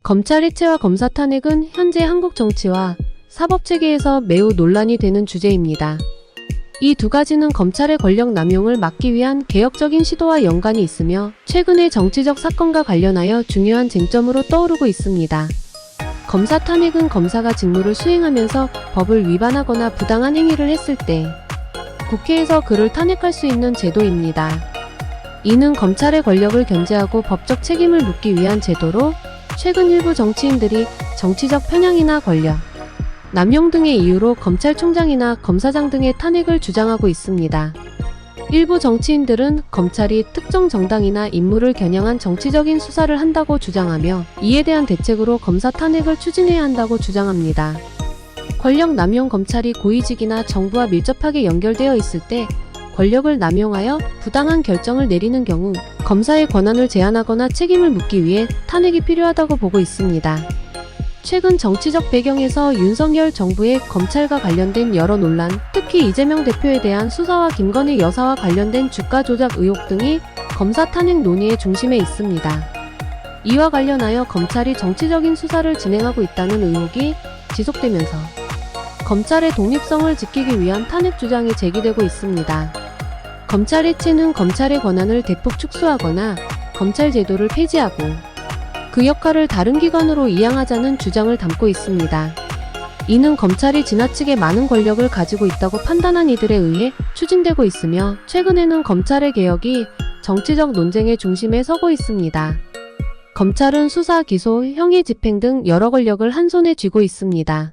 검찰 해체와 검사 탄핵은 현재 한국 정치와 사법체계에서 매우 논란이 되는 주제입니다. 이 두 가지는 검찰의 권력 남용을 막기 위한 개혁적인 시도와 연관이 있으며 최근의 정치적 사건과 관련하여 중요한 쟁점으로 떠오르고 있습니다. 검사 탄핵은 검사가 직무를 수행하면서 법을 위반하거나 부당한 행위를 했을 때 국회에서 그를 탄핵할 수 있는 제도입니다. 이는 검찰의 권력을 견제하고 법적 책임을 묻기 위한 제도로 최근 일부 정치인들이 정치적 편향이나 권력 남용 등의 이유로 검찰총장이나 검사장 등의 탄핵을 주장하고 있습니다. 일부 정치인들은 검찰이 특정 정당이나 인물을 겨냥한 정치적인 수사를 한다고 주장하며 이에 대한 대책으로 검사 탄핵을 추진해야 한다고 주장합니다. 권력 남용 검찰이 고위직이나 정부와 밀접하게 연결되어 있을 때 권력을 남용하여 부당한 결정을 내리는 경우 검사의 권한을 제한하거나 책임을 묻기 위해 탄핵이 필요하다고 보고 있습니다. 최근 정치적 배경에서 윤석열 정부의 검찰과 관련된 여러 논란, 특히 이재명 대표에 대한 수사와 김건희 여사와 관련된 주가 조작 의혹 등이 검사 탄핵 논의의 중심에 있습니다. 이와 관련하여 검찰이 정치적인 수사를 진행하고 있다는 의혹이 지속되면서 검찰의 독립성을 지키기 위한 탄핵 주장이 제기되고 있습니다. 검찰 해체는 검찰의 권한을 대폭 축소하거나 검찰 제도를 폐지하고 그 역할을 다른 기관으로 이양하자는 주장을 담고 있습니다. 이는 검찰이 지나치게 많은 권력을 가지고 있다고 판단한 이들에 의해 추진되고 있으며 최근에는 검찰의 개혁이 정치적 논쟁의 중심에 서고 있습니다. 검찰은 수사, 기소, 형의 집행 등 여러 권력을 한 손에 쥐고 있습니다.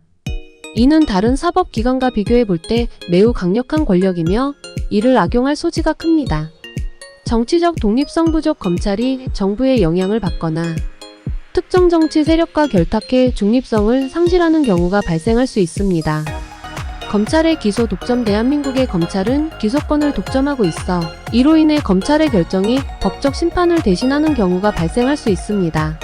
이는 다른 사법기관과 비교해 볼 때 매우 강력한 권력이며 이를 악용할 소지가 큽니다. 정치적 독립성 부족 검찰이 정부의 영향을 받거나 특정 정치 세력과 결탁해 중립성을 상실하는 경우가 발생할 수 있습니다. 검찰의 기소 독점 대한민국의 검찰은 기소권을 독점하고 있어 이로 인해 검찰의 결정이 법적 심판을 대신하는 경우가 발생할 수 있습니다.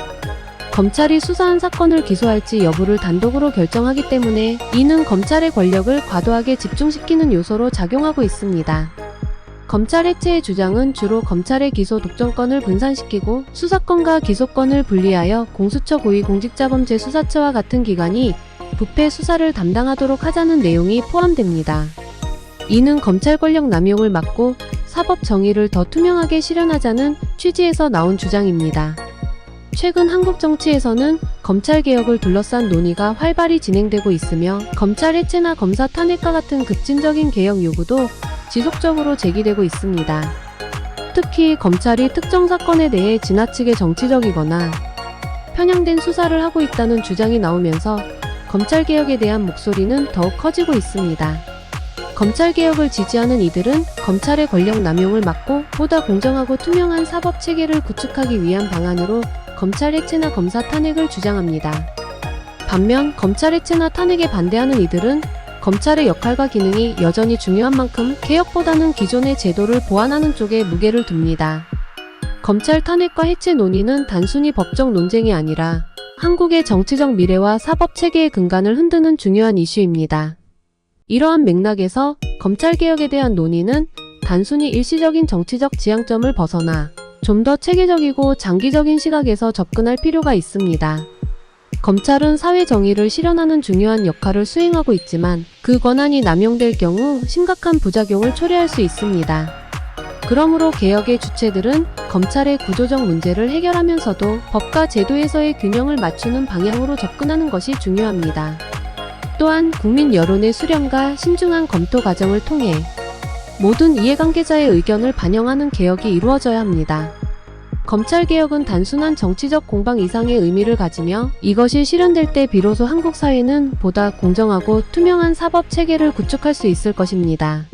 검찰이 수사한 사건을 기소할지 여부를 단독으로 결정하기 때문에 이는 검찰의 권력을 과도하게 집중시키는 요소로 작용하고 있습니다. 검찰 해체의 주장은 주로 검찰의 기소 독점권을 분산시키고 수사권과 기소권을 분리하여 공수처 고위공직자범죄수사처와 같은 기관이 부패 수사를 담당하도록 하자는 내용이 포함됩니다. 이는 검찰 권력 남용을 막고 사법 정의를 더 투명하게 실현하자는 취지에서 나온 주장입니다. 최근 한국 정치에서는 검찰 개혁을 둘러싼 논의가 활발히 진행되고 있으며 검찰 해체나 검사 탄핵과 같은 급진적인 개혁 요구도 지속적으로 제기되고 있습니다. 특히 검찰이 특정 사건에 대해 지나치게 정치적이거나 편향된 수사를 하고 있다는 주장이 나오면서 검찰개혁에 대한 목소리는 더욱 커지고 있습니다. 검찰개혁을 지지하는 이들은 검찰의 권력 남용을 막고 보다 공정하고 투명한 사법체계를 구축하기 위한 방안으로 검찰 해체나 검사 탄핵을 주장합니다. 반면 검찰 해체나 탄핵에 반대하는 이들은 검찰의 역할과 기능이 여전히 중요한 만큼 개혁보다는 기존의 제도를 보완하는 쪽에 무게를 둡니다. 검찰 탄핵과 해체 논의는 단순히 법적 논쟁이 아니라 한국의 정치적 미래와 사법체계의 근간을 흔드는 중요한 이슈입니다. 이러한 맥락에서 검찰개혁에 대한 논의는 단순히 일시적인 정치적 지향점을 벗어나 좀 더 체계적이고 장기적인 시각에서 접근할 필요가 있습니다. 검찰은 사회 정의를 실현하는 중요한 역할을 수행하고 있지만 그 권한이 남용될 경우 심각한 부작용을 초래할 수 있습니다. 그러므로 개혁의 주체들은 검찰의 구조적 문제를 해결하면서도 법과 제도에서의 균형을 맞추는 방향으로 접근하는 것이 중요합니다. 또한 국민 여론의 수렴과 신중한 검토 과정을 통해 모든 이해관계자의 의견을 반영하는 개혁이 이루어져야 합니다. 검찰개혁은 단순한 정치적 공방 이상의 의미를 가지며 이것이 실현될 때 비로소 한국 사회는 보다 공정하고 투명한 사법체계를 구축할 수 있을 것입니다.